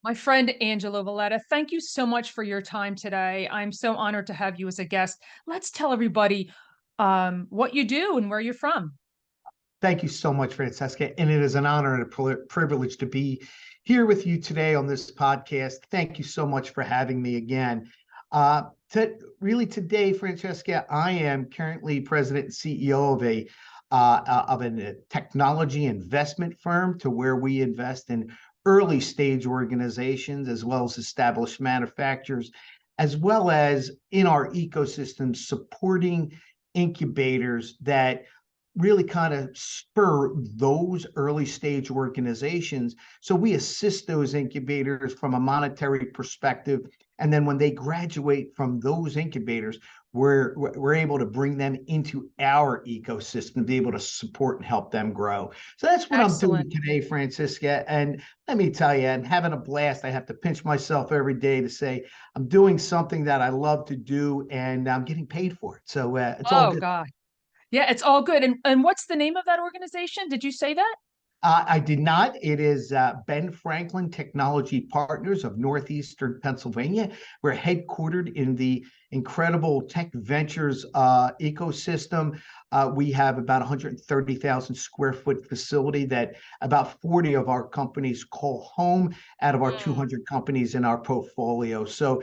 My friend Angelo Valletta, thank you so much for your time today. I'm so honored to have you as a guest. Let's tell everybody what you do and where you're from. Thank you so much, Francesca. And it is an honor and a privilege to be here with you today on this podcast. Thank you so much for having me again. Really today, Francesca, I am currently president and CEO of a technology investment firm to where we invest in early stage organizations as well as established manufacturers, as well as in our ecosystem supporting incubators that really kind of spur those early stage organizations. So we assist those incubators from a monetary perspective. And then when they graduate from those incubators, we're able to bring them into our ecosystem to be able to support and help them grow. So that's what I'm doing Excellent. today, Francisca. And let me tell you, I'm having a blast. I have to pinch myself every day to say I'm doing something that I love to do and I'm getting paid for it. So it's all Oh, good. God. Yeah, it's all good. And what's the name of that organization? Did you say that? I did not. It is Ben Franklin Technology Partners of Northeastern Pennsylvania. We're headquartered in the incredible tech ventures ecosystem. We have about 130,000 square foot facility that about 40 of our companies call home out of our Mm. 200 companies in our portfolio. So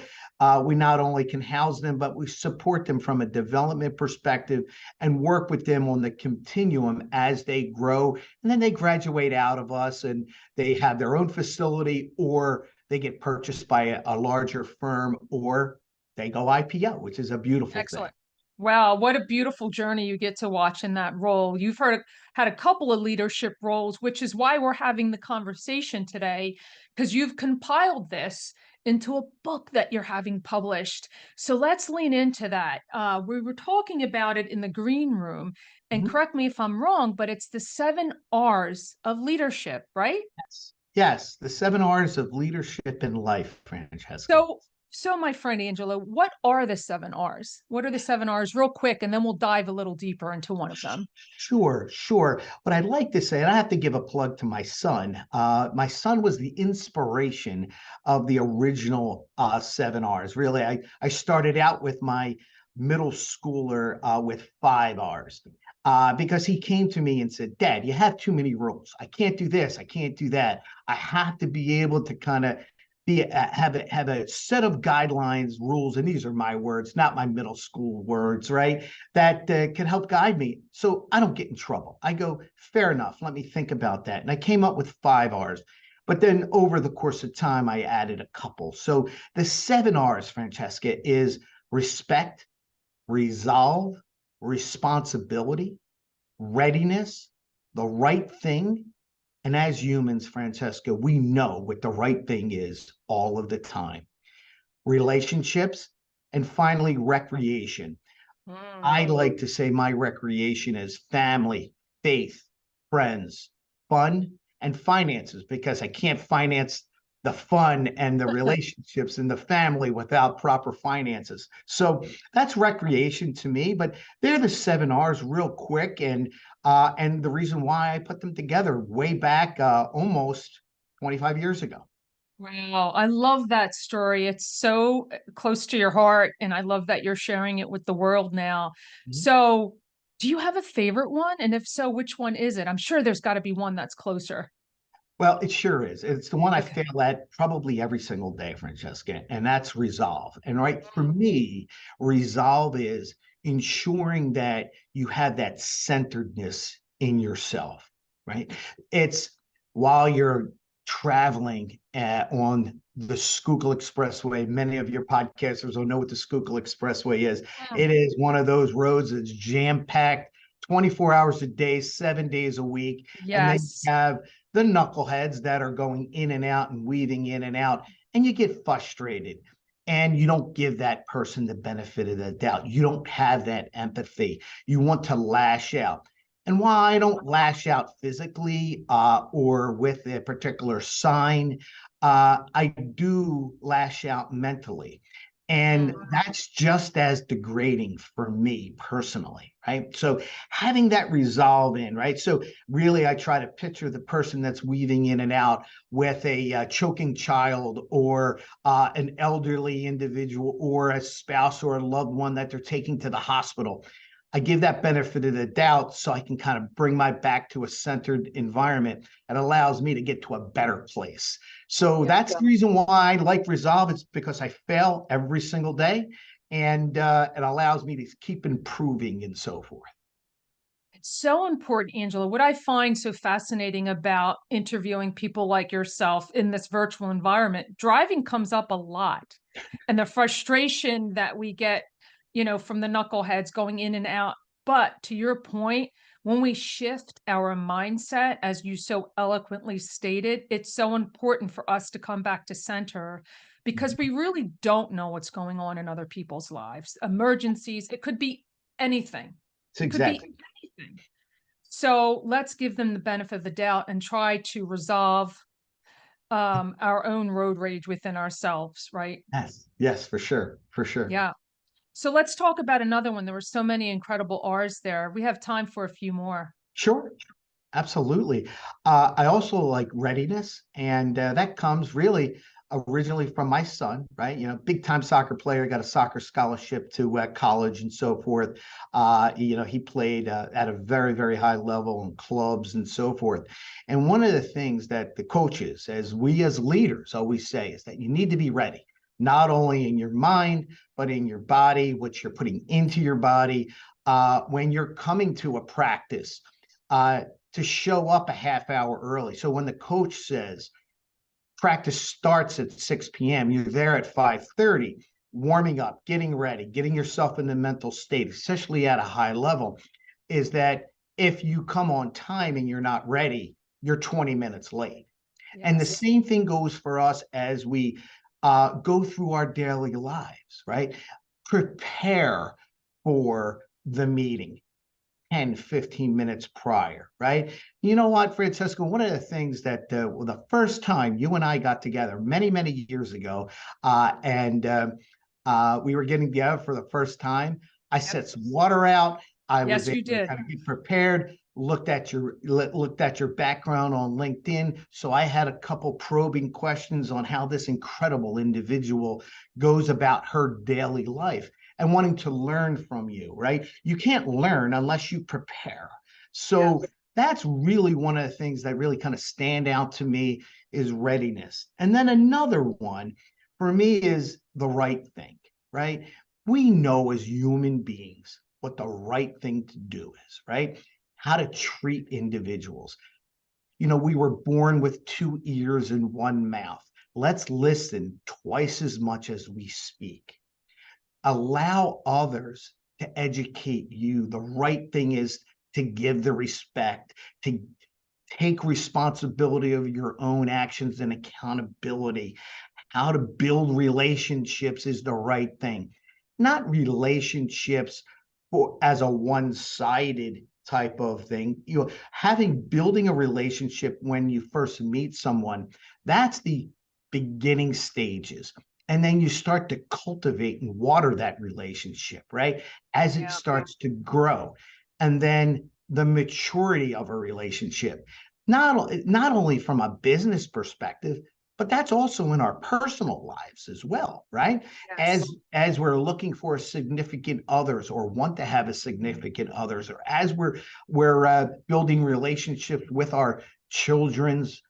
we not only can house them, but we support them from a development perspective and work with them on the continuum as they grow. And then they graduate out of us and they have their own facility, or they get purchased by a larger firm, or they go IPO, which is a beautiful thing. Excellent. Wow, what a beautiful journey you get to watch in that role. You've had a couple of leadership roles, which is why we're having the conversation today, because you've compiled this into a book that you're having published. So let's lean into that. We were talking about it in the green room, and Mhm. correct me if I'm wrong, but it's the 7 R's of leadership, right? Yes. Yes, the 7 R's of leadership in life, Francesca. So, so my friend Angela, what are the 7 R's? What are the 7 R's, real quick, and then we'll dive a little deeper into one of them. Sure, sure. What I'd like to say, and I have to give a plug to my son. My son was the inspiration of the original 7 R's. Really, I started out with my middle schooler with 5 R's because he came to me and said, Dad, you have too many rules. I can't do this. I can't do that. I have to be able to kind of have a set of guidelines, rules, and these are my words, not my middle school words, right? That can help guide me so I don't get in trouble. I go, fair enough. Let me think about that. And I came up with 5 R's. But then over the course of time, I added a couple. So the 7 R's, Francesca, is respect, resolve, responsibility, readiness, the right thing. And as humans, Francesca, we know what the right thing is all of the time. Relationships, and finally, recreation. I Mm. like to say my recreation is family, faith, friends, fun, and finances because I can't finance the fun and the relationships and the family without proper finances. So that's recreation to me, but they're the 7 R's real quick. And the reason why I put them together way back almost 25 years ago. Wow, I love that story. It's so close to your heart, and I love that you're sharing it with the world now. So, do you have a favorite one? And if so, which one is it? I'm sure there's got to be one that's closer. Well, it sure is. It's the one I Okay. fail at probably every single day, Francesca, and that's resolve. And right for me, resolve is ensuring that you have that centeredness in yourself, right? It's while you're traveling on the Schuylkill Expressway. Many of your podcasters will know what the Schuylkill Expressway is. Mm. It is one of those roads that's jam-packed 24 hours a day, 7 days a week. And then Yes. you have the knuckleheads that are going in and out and weaving in and out, and you get frustrated and you don't give that person the benefit of the doubt. You don't have that empathy. You want to lash out. And while I don't lash out physically or with a particular sign, I do lash out mentally. And Mm. that's just as degrading for me personally, right? So having that resolve in, right? So really, I try to picture the person that's weaving in and out with a choking child, or an elderly individual, or a spouse or a loved one that they're taking to the hospital. I give that benefit of the doubt so I can kind of bring my back to a centered environment that allows me to get to a better place. So Yeah. that's the reason why I like Resolve. It's because I fail every single day, and it allows me to keep improving and so forth. It's so important, Angela. What I find so fascinating about interviewing people like yourself in this virtual environment, driving comes up a lot. And the frustration that we get, from the knuckleheads going in and out. But to your point, when we shift our mindset, as you so eloquently stated, it's so important for us to come back to center because we really don't know what's going on in other people's lives. Emergencies, it could be anything. It's It could be exactly. anything. So let's give them the benefit of the doubt and try to resolve our own road rage within ourselves, right? Yes, yes, for sure, for sure. Yeah. So let's talk about another one. There were so many incredible R's there. We have time for a few more. Sure. Absolutely. I also like readiness, and that comes really originally from my son, right? You know, big time soccer player, got a soccer scholarship to college and so forth. He played at a very, very high level in clubs and so forth. And one of the things that the coaches, as we as leaders always say, is that you need to be ready, not only in your mind, but in your body, what you're putting into your body. When you're coming to a practice, uh, to show up a half hour early. So when the coach says practice starts at 6 p.m., you're there at 5:30, warming up, getting ready, getting yourself in the mental state, especially at a high level, is that if you come on time and you're not ready, you're 20 minutes late. And the Yes. same thing goes for us as we go through our daily lives, right? Prepare for the meeting 10, 15 minutes prior, right? You know what, Francesco, one of the things that the first time you and I got together many, many years ago, and we were getting together for the first time, I Yep. set some water out. I was Yes, you able to did. kind of get prepared, looked at your background on LinkedIn. So I had a couple probing questions on how this incredible individual goes about her daily life and wanting to learn from you, right? You can't learn unless you prepare. So Yes. that's really one of the things that really kind of stand out to me is readiness. And then another one for me is the right thing, right? We know as human beings what the right thing to do is, right? How to treat individuals. You know, we were born with two ears and one mouth. Let's listen twice as much as we speak. Allow others to educate you. The right thing is to give the respect, to take responsibility of your own actions and accountability. How to build relationships is the right thing, not relationships for as a one-sided type of thing. You know, building a relationship when you first meet someone, that's the beginning stages. And then you start to cultivate and water that relationship, right? As it Yeah. starts to grow. And then the maturity of a relationship, not only from a business perspective, but that's also in our personal lives as well, right? Yes. As we're looking for significant others or want to have a significant others, or as we're building relationships with our children's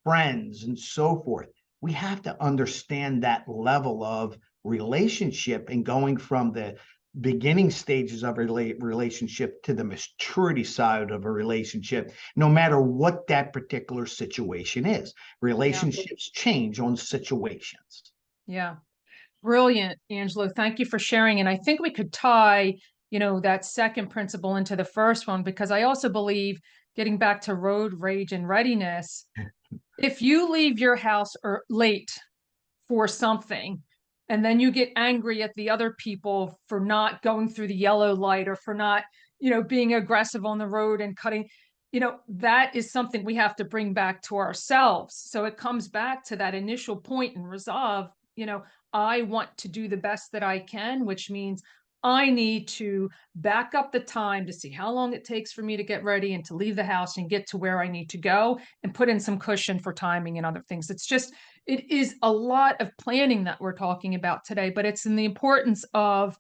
friends and so forth, we have to understand that level of relationship and going from the beginning stages of a relationship to the maturity side of a relationship, no matter what that particular situation is. Yeah. Relationships change on situations. Yeah. Brilliant, Angelo. Thank you for sharing. And I think we could tie, that second principle into the first one, because I also believe, getting back to road rage and readiness, if you leave your house late for something, and then you get angry at the other people for not going through the yellow light, or for not, being aggressive on the road and cutting, that is something we have to bring back to ourselves. So it comes back to that initial point and resolve. I want to do the best that I can, which means I need to back up the time to see how long it takes for me to get ready and to leave the house and get to where I need to go, and put in some cushion for timing and other things. It is a lot of planning that we're talking about today, but it's in the importance of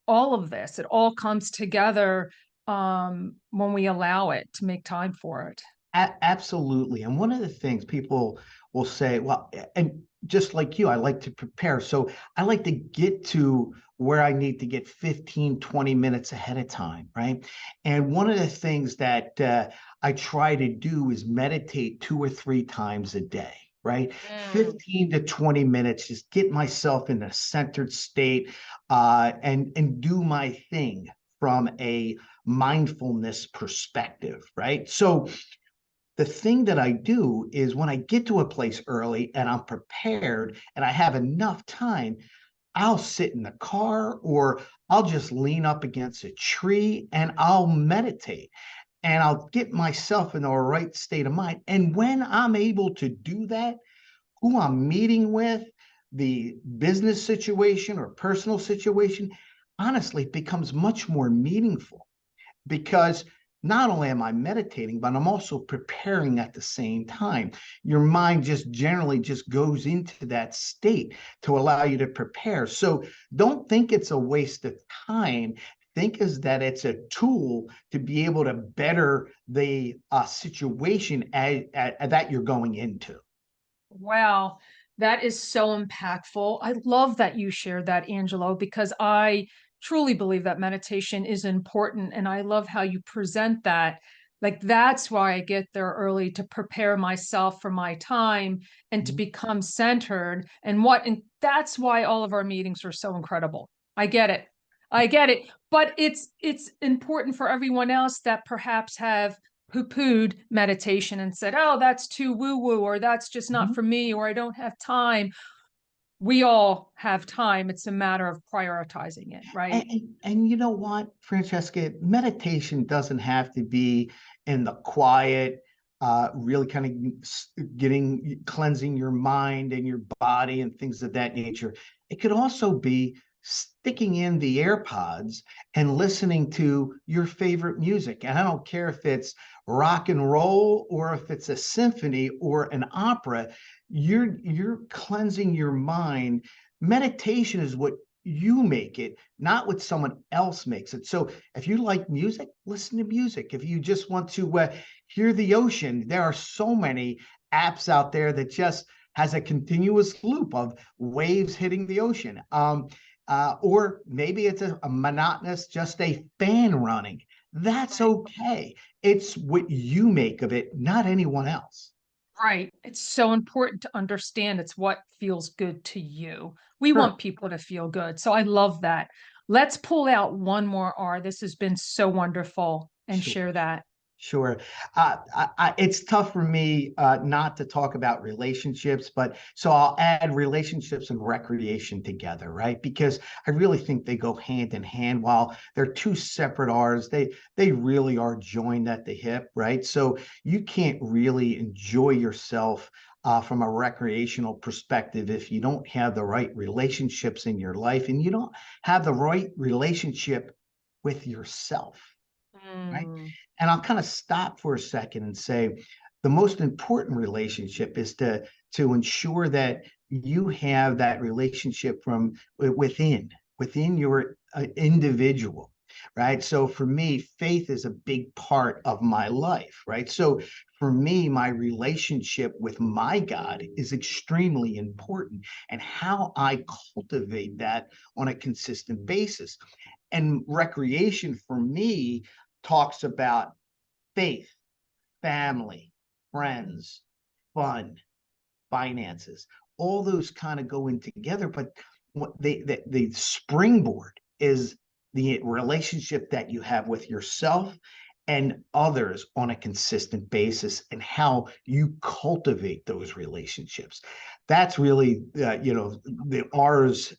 all of this. It all comes together when we allow it to make time for it. Absolutely. And one of the things people will say, well, and just like you, I like to prepare. So I like to get to where I need to get 15, 20 minutes ahead of time, right? And one of the things that I try to do is meditate 2 or 3 times a day, right? Mm. 15 to 20 minutes, just get myself in a centered state and do my thing from a mindfulness perspective, right? So the thing that I do is when I get to a place early and I'm prepared and I have enough time, I'll sit in the car or I'll just lean up against a tree and I'll meditate and I'll get myself in the right state of mind. And when I'm able to do that, who I'm meeting with, the business situation or personal situation, honestly, it becomes much more meaningful because not only am I meditating, but I'm also preparing at the same time. Your mind just generally just goes into that state to allow you to prepare. So don't think it's a waste of time. Think as that it's a tool to be able to better the situation that you're going into. Wow, that is so impactful. I love that you shared that, Angelo, because I truly believe that meditation is important. And I love how you present that. Like, that's why I get there early, to prepare myself for my time and to become centered. And that's why all of our meetings are so incredible. I get it. I get it. But it's important for everyone else that perhaps have poo-pooed meditation and said, "Oh, that's too woo-woo," or "That's just not Mhm. for me," or "I don't have time." We all have time. It's a matter of prioritizing it, right? And you know what, Francesca, meditation doesn't have to be in the quiet, really kind of getting cleansing your mind and your body and things of that nature. It could also be sticking in the AirPods and listening to your favorite music. And I don't care if it's rock and roll or if it's a symphony or an opera, you're cleansing your mind. Meditation is what you make it, not what someone else makes it. So if you like music, listen to music. If you just want to hear the ocean, there are so many apps out there that just has a continuous loop of waves hitting the ocean. Or maybe it's a monotonous, just a fan running. That's Right. okay. It's what you make of it, not anyone else. Right. It's so important to understand it's what feels good to you. We Sure. want people to feel good. So I love that. Let's pull out one more R. This has been so wonderful, and Sure. share that. Sure. It's tough for me not to talk about relationships, but so I'll add relationships and recreation together, right? Because I really think they go hand in hand. While they're two separate R's, they really are joined at the hip, right? So you can't really enjoy yourself from a recreational perspective if you don't have the right relationships in your life and you don't have the right relationship with yourself, right? Mm. And I'll kind of stop for a second and say the most important relationship is to ensure that you have that relationship from within your individual, right? So for me, faith is a big part of my life, right? So for me, my relationship with my God is extremely important, and how I cultivate that on a consistent basis. And recreation for me talks about faith, family, friends, fun, finances. All those kind of go in together, but the springboard is the relationship that you have with yourself and others on a consistent basis and how you cultivate those relationships. That's really the R's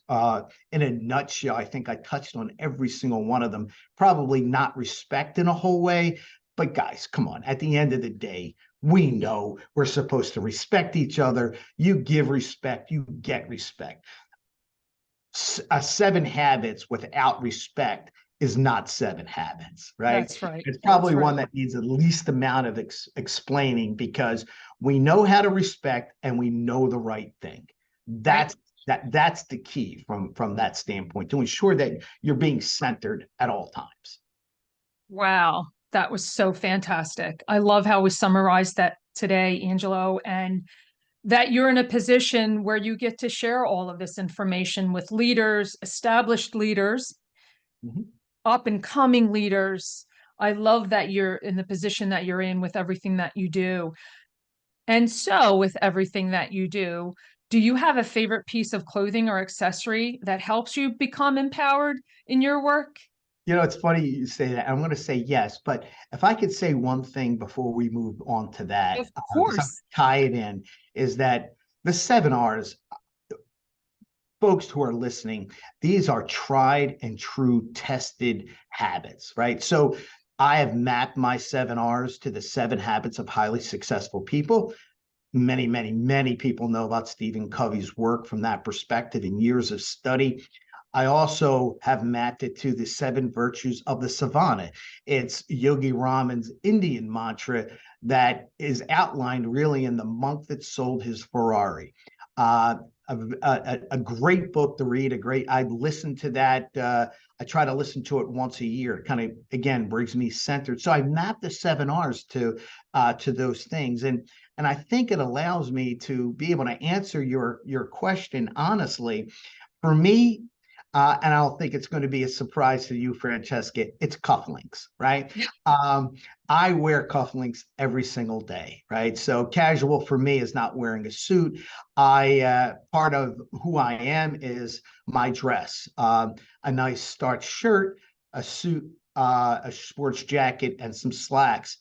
in a nutshell. I think I touched on every single one of them. Probably not respect in a whole way, but guys, come on. At the end of the day, We know we're supposed to respect each other. You give respect, you get respect. 7 habits without respect is not 7 habits, right? That's right. It's That's probably one right. that needs the least amount of explaining because we know how to respect and we know the right thing. Right. That's the key from that standpoint to ensure that you're being centered at all times. Wow. That was so fantastic. I love how we summarized that today, Angelo, and that you're in a position where you get to share all of this information with leaders, established leaders, Mhm. up and coming leaders. I love that you're in the position that you're in with everything that you do. And so, with everything that you do you have a favorite piece of clothing or accessory that helps you become empowered in your work? It's funny you say that. I'm going to say yes, but if I could say one thing before we move on to that, Of because I'm going course. to tie it in, is that the 7 R's, folks who are listening, these are tried and true tested habits, right? So I have mapped my 7 R's to the 7 habits of highly successful people. Many, many, many people know about Stephen Covey's work from that perspective and years of study. I also have mapped it to the 7 virtues of the savannah. It's Yogi Raman's Indian mantra that is outlined really in The Monk That Sold His Ferrari. Uh, a great book to read, I listen to that. I try to listen to it once a year. It kind of, again, brings me centered. So I mapped the 7 R's to those things. And I think it allows me to be able to answer your question honestly. For me, and I don't think it's going to be a surprise to you, Francesca, it's cufflinks, right? Yeah. I wear cufflinks every single day, right? So casual for me is not wearing a suit. Part of who I am is my dress, a nice starched shirt, a suit, a sports jacket, and some slacks.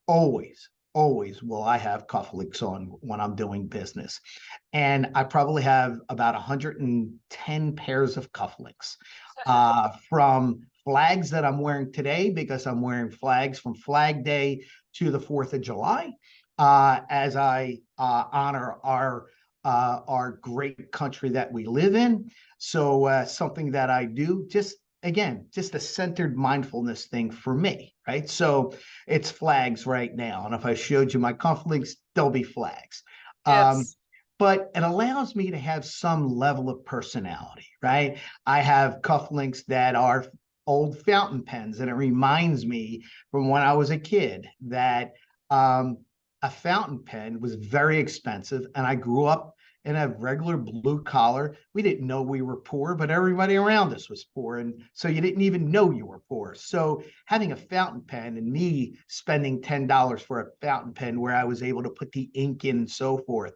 Always, always will I have cufflinks on when I'm doing business. And I probably have about 110 pairs of cufflinks, from flags that I'm wearing today, because I'm wearing flags from Flag Day to the 4th of July, as I honor our great country that we live in. So something that I do, just again, just a centered mindfulness thing for me, right? So it's flags right now. And if I showed you my cufflinks, they'll be flags. Um, Yes. but it allows me to have some level of personality, right? I have cufflinks that are old fountain pens, and it reminds me from when I was a kid that um, a fountain pen was very expensive, and I grew up in a regular blue collar. We didn't know we were poor, but everybody around us was poor. And so you didn't even know you were poor. So having a fountain pen and me spending $10 for a fountain pen where I was able to put the ink in and so forth,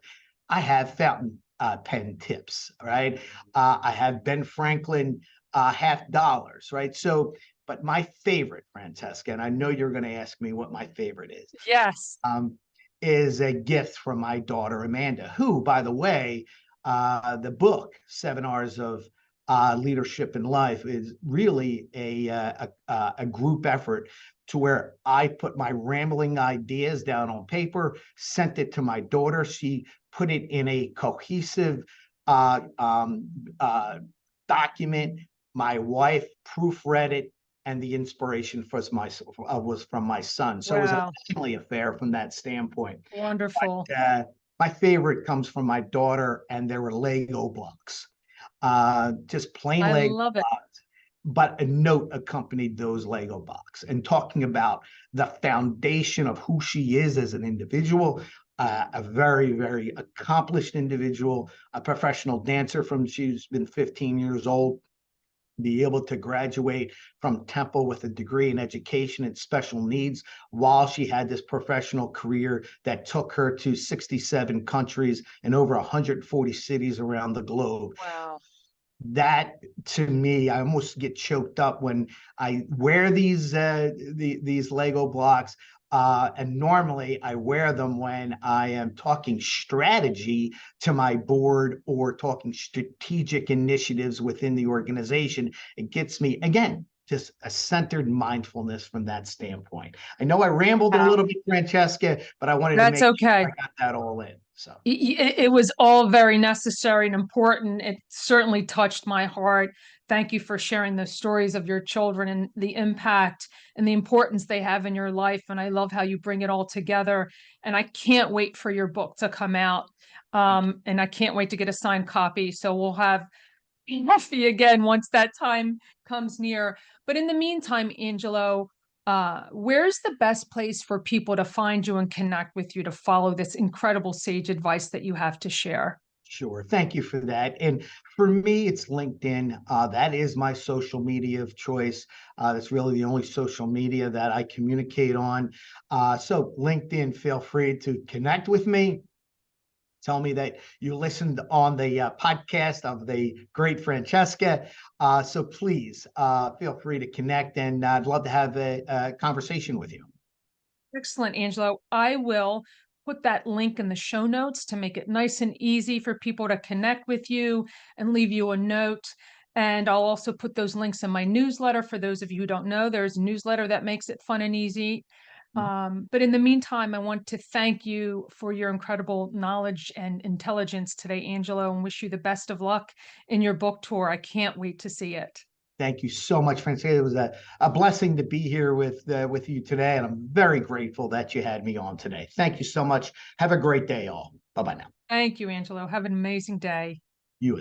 I have fountain pen tips, right? I have Ben Franklin $50, right? So, but my favorite, Francesca, and I know you're going to ask me what my favorite Yes. um, is a gift from my daughter Amanda, who, by the way, the book 7 R's of Leadership in Life is really a group effort to where I put my rambling ideas down on paper, sent it to my daughter. She put it in a cohesive uh, um, uh, document. My wife proofread it, and the inspiration was from my son. So it was a Wow. family affair from that standpoint. Wonderful. My favorite comes from my daughter, and there were Lego blocks, just plain I Lego love it. blocks. But a note accompanied those Lego blocks, and talking about the foundation of who she is as an individual, a very, very accomplished individual, a professional dancer from she's been 15 years old, be able to graduate from Temple with a degree in education and special needs while she had this professional career that took her to 67 countries and over 140 cities around the globe. Wow. That, to me, I almost get choked up when I wear these Lego blocks. And normally I wear them when I am talking strategy to my board or talking strategic initiatives within the organization. It gets me, again, just a centered mindfulness from that standpoint. I know I rambled a little bit, Francesca, but I wanted to That's make sure okay. I got that all in. So It was all very necessary and important. It certainly touched my heart. Thank you for sharing the stories of your children and the impact and the importance they have in your life. And I love how you bring it all together. And I can't wait for your book to come out. thank you. And I can't wait to get a signed copy. So we'll have coffee again once that time comes near. But in the meantime, Angelo, where's the best place for people to find you and connect with you to follow this incredible sage advice that you have to share? Sure. Thank you for that. And for me, it's LinkedIn. That is my social media of choice. That's really the only social media that I communicate on. So, LinkedIn, feel free to connect with me. Tell me that you listened on the podcast of the great Francesca. So, please feel free to connect, and I'd love to have a conversation with you. Excellent, Angelo. I will put that link in the show notes to make it nice and easy for people to connect with you and leave you a note. And I'll also put those links in my newsletter. For those of you who don't know, there's a newsletter that makes it fun and easy. But in the meantime, I want to thank you for your incredible knowledge and intelligence today, Angelo, and wish you the best of luck in your book tour. I can't wait to see it. Thank you so much, Francesca. It was a blessing to be here with you today, and I'm very grateful that you had me on today. Thank you so much. Have a great day, all. Bye bye now. Thank you, Angelo. Have an amazing day. You as